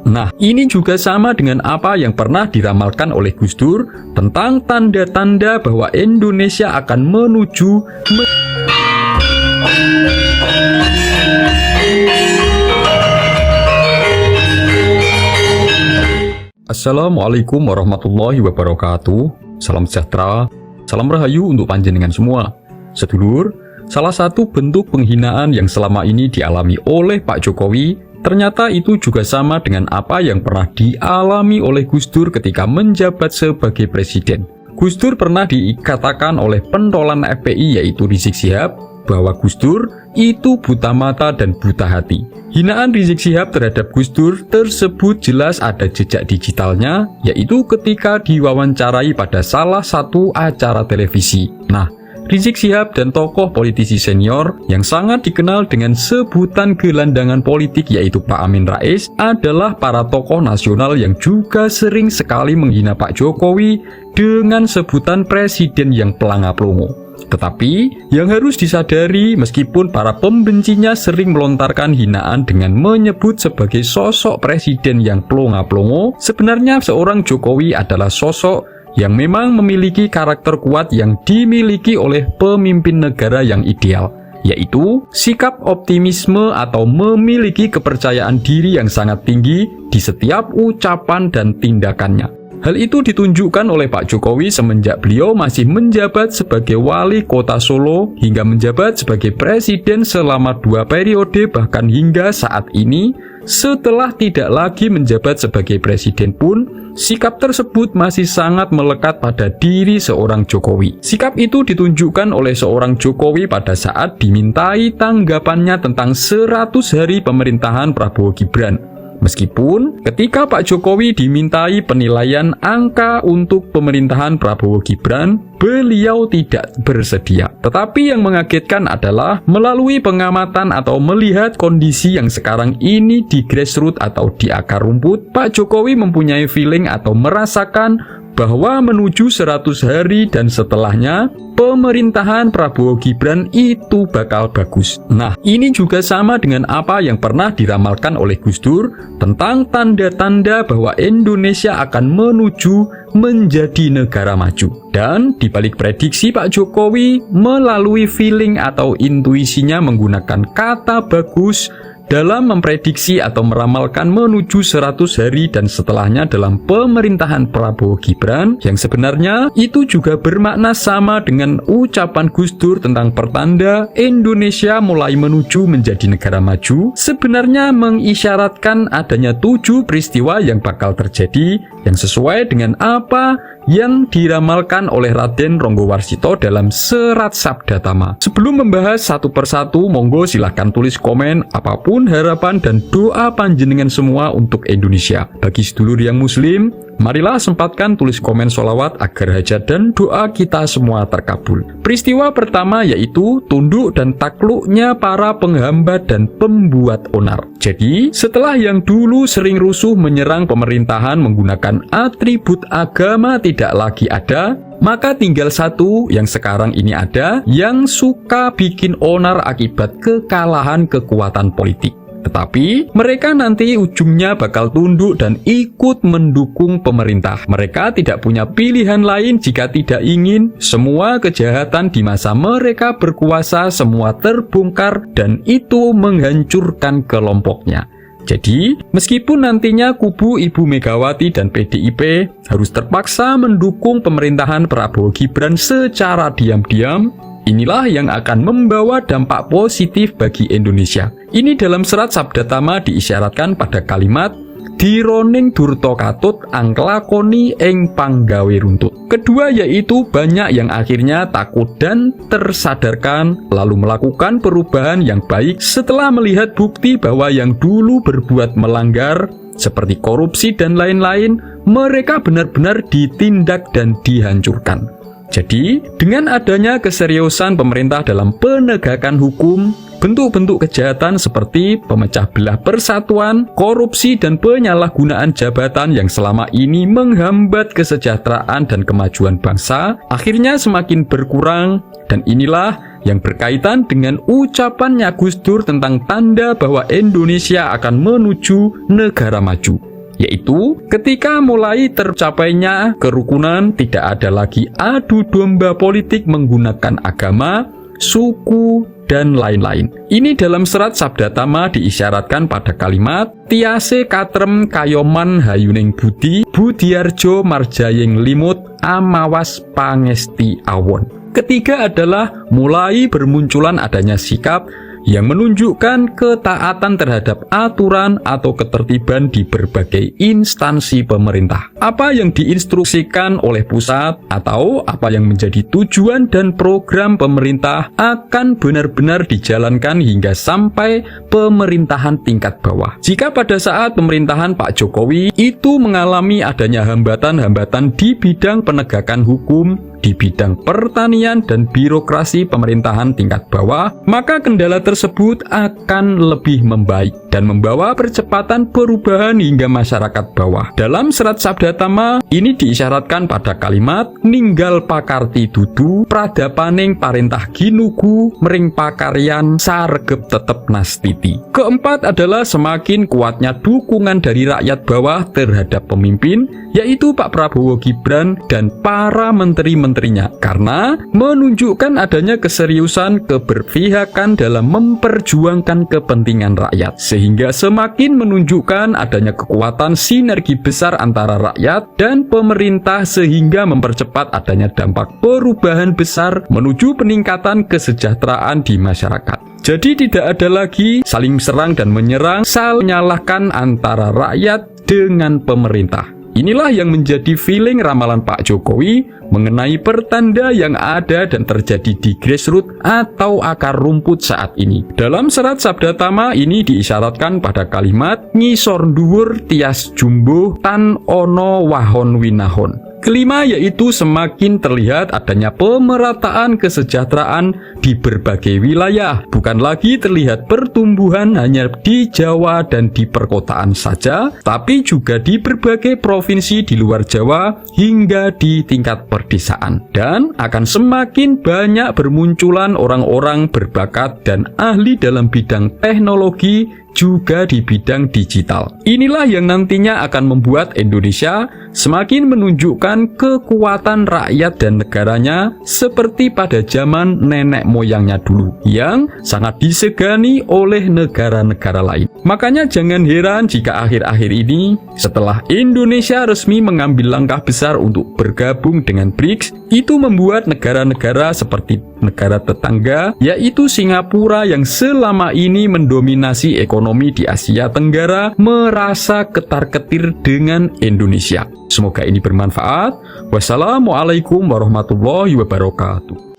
Nah, ini juga sama dengan apa yang pernah diramalkan oleh Gus Dur tentang tanda-tanda bahwa Indonesia akan menuju Assalamualaikum warahmatullahi wabarakatuh. Salam sejahtera, salam rahayu untuk panjenengan semua. Sedulur, salah satu bentuk penghinaan yang selama ini dialami oleh Pak Jokowi, ternyata itu juga sama dengan apa yang pernah dialami oleh Gus Dur ketika menjabat sebagai presiden. Gus Dur pernah dikatakan oleh pentolan FPI yaitu Rizik Syihab bahwa Gus Dur itu buta mata dan buta hati. Hinaan Rizik Syihab terhadap Gus Dur tersebut jelas ada jejak digitalnya, yaitu ketika diwawancarai pada salah satu acara televisi. Nah, Rizik Syihab dan tokoh politisi senior yang sangat dikenal dengan sebutan gelandangan politik yaitu Pak Amin Rais adalah para tokoh nasional yang juga sering sekali menghina Pak Jokowi dengan sebutan presiden yang pelanga-pelongo. Tetapi, yang harus disadari meskipun para pembencinya sering melontarkan hinaan dengan menyebut sebagai sosok presiden yang pelonga-pelongo, sebenarnya seorang Jokowi adalah sosok yang memang memiliki karakter kuat yang dimiliki oleh pemimpin negara yang ideal, yaitu sikap optimisme atau memiliki kepercayaan diri yang sangat tinggi di setiap ucapan dan tindakannya. Hal itu ditunjukkan oleh Pak Jokowi semenjak beliau masih menjabat sebagai wali kota Solo hingga menjabat sebagai presiden selama 2 periode bahkan hingga saat ini. Setelah tidak lagi menjabat sebagai presiden pun, sikap tersebut masih sangat melekat pada diri seorang Jokowi. Sikap itu ditunjukkan oleh seorang Jokowi pada saat dimintai tanggapannya tentang 100 hari pemerintahan Prabowo Gibran. Meskipun ketika Pak Jokowi dimintai penilaian angka untuk pemerintahan Prabowo Gibran, beliau tidak bersedia. Tetapi yang mengagetkan adalah melalui pengamatan atau melihat kondisi yang sekarang ini di grassroots atau di akar rumput, Pak Jokowi mempunyai feeling atau merasakan bahwa menuju 100 hari dan setelahnya, pemerintahan Prabowo Gibran itu bakal bagus. Nah, ini juga sama dengan apa yang pernah diramalkan oleh Gus Dur tentang tanda-tanda bahwa Indonesia akan menuju menjadi negara maju. Dan dibalik prediksi Pak Jokowi melalui feeling atau intuisinya menggunakan kata bagus dalam memprediksi atau meramalkan menuju 100 hari dan setelahnya dalam pemerintahan Prabowo Gibran, yang sebenarnya itu juga bermakna sama dengan ucapan Gus Dur tentang pertanda Indonesia mulai menuju menjadi negara maju, sebenarnya mengisyaratkan adanya 7 peristiwa yang bakal terjadi yang sesuai dengan apa yang diramalkan oleh Raden Ronggo Warsito dalam Serat Sabda Tama. Sebelum membahas satu persatu, monggo silahkan tulis komen apapun harapan dan doa panjenengan semua untuk Indonesia. Bagi sedulur yang muslim, marilah sempatkan tulis komen sholawat agar hajat dan doa kita semua terkabul. Peristiwa pertama yaitu tunduk dan takluknya para penghambat dan pembuat onar. Jadi, setelah yang dulu sering rusuh menyerang pemerintahan menggunakan atribut agama tidak lagi ada, maka tinggal satu yang sekarang ini ada, yang suka bikin onar akibat kekalahan kekuatan politik. Tetapi mereka nanti ujungnya bakal tunduk dan ikut mendukung pemerintah. Mereka tidak punya pilihan lain jika tidak ingin semua kejahatan di masa mereka berkuasa semua terbongkar dan itu menghancurkan kelompoknya. Jadi, meskipun nantinya kubu Ibu Megawati dan PDIP harus terpaksa mendukung pemerintahan Prabowo Gibran secara diam-diam, inilah yang akan membawa dampak positif bagi Indonesia. Ini dalam Serat Sabda Tama diisyaratkan pada kalimat dironing durta katut angklakoni ing panggawe runtut. Kedua yaitu banyak yang akhirnya takut dan tersadarkan lalu melakukan perubahan yang baik setelah melihat bukti bahwa yang dulu berbuat melanggar seperti korupsi dan lain-lain, mereka benar-benar ditindak dan dihancurkan. Jadi, dengan adanya keseriusan pemerintah dalam penegakan hukum, bentuk-bentuk kejahatan seperti pemecah belah persatuan, korupsi, dan penyalahgunaan jabatan yang selama ini menghambat kesejahteraan dan kemajuan bangsa, akhirnya semakin berkurang, dan inilah yang berkaitan dengan ucapannya Gus Dur tentang tanda bahwa Indonesia akan menuju negara maju. yaitu ketika mulai tercapainya kerukunan, tidak ada lagi adu domba politik menggunakan agama, suku, dan lain-lain. Ini dalam serat Sabda Tama diisyaratkan pada kalimat Tiase katrem kayoman hayuning budi, budiarjo marjayeng limut, amawas pangesti awon. Ketiga adalah mulai bermunculan adanya sikap yang menunjukkan ketaatan terhadap aturan atau ketertiban di berbagai instansi pemerintah. Apa yang diinstruksikan oleh pusat atau apa yang menjadi tujuan dan program pemerintah akan benar-benar dijalankan hingga sampai pemerintahan tingkat bawah. Jika pada saat pemerintahan Pak Jokowi itu mengalami adanya hambatan-hambatan di bidang penegakan hukum, di bidang pertanian dan birokrasi pemerintahan tingkat bawah, maka kendala tersebut akan lebih membaik dan membawa percepatan perubahan hingga masyarakat bawah. Dalam serat Sabda Tama ini diisyaratkan pada kalimat ninggal pakarti dudu, pradapaning parintah ginugu, mering pakaryan saregep tetep nastiti. Keempat adalah semakin kuatnya dukungan dari rakyat bawah terhadap pemimpin, yaitu Pak Prabowo Gibran dan para menteri-menterinya, karena menunjukkan adanya keseriusan keberpihakan dalam memperjuangkan kepentingan rakyat, sehingga semakin menunjukkan adanya kekuatan sinergi besar antara rakyat dan pemerintah sehingga mempercepat adanya dampak perubahan besar menuju peningkatan kesejahteraan di masyarakat. Jadi tidak ada lagi saling serang dan menyerang, saling menyalahkan antara rakyat dengan pemerintah. Inilah yang menjadi feeling ramalan Pak Jokowi mengenai pertanda yang ada dan terjadi di grassroots atau akar rumput saat ini. Dalam serat Sabda Tama ini diisyaratkan pada kalimat ngisor dhuwur tias jumbuh tan ono wahon winahon. Kelima yaitu semakin terlihat adanya pemerataan kesejahteraan di berbagai wilayah. Bukan lagi terlihat pertumbuhan hanya di Jawa dan di perkotaan saja, tapi juga di berbagai provinsi di luar Jawa hingga di tingkat perdesaan. Dan akan semakin banyak bermunculan orang-orang berbakat dan ahli dalam bidang teknologi, juga di bidang digital. Inilah yang nantinya akan membuat Indonesia semakin menunjukkan kekuatan rakyat dan negaranya seperti pada zaman nenek moyangnya dulu, yang sangat disegani oleh negara-negara lain. Makanya jangan heran jika akhir-akhir ini, setelah Indonesia resmi mengambil langkah besar untuk bergabung dengan BRICS, itu membuat negara-negara seperti negara tetangga, yaitu Singapura yang selama ini mendominasi ekonomi di Asia Tenggara, merasa ketar-ketir dengan Indonesia. Semoga ini bermanfaat. Wassalamualaikum warahmatullahi wabarakatuh.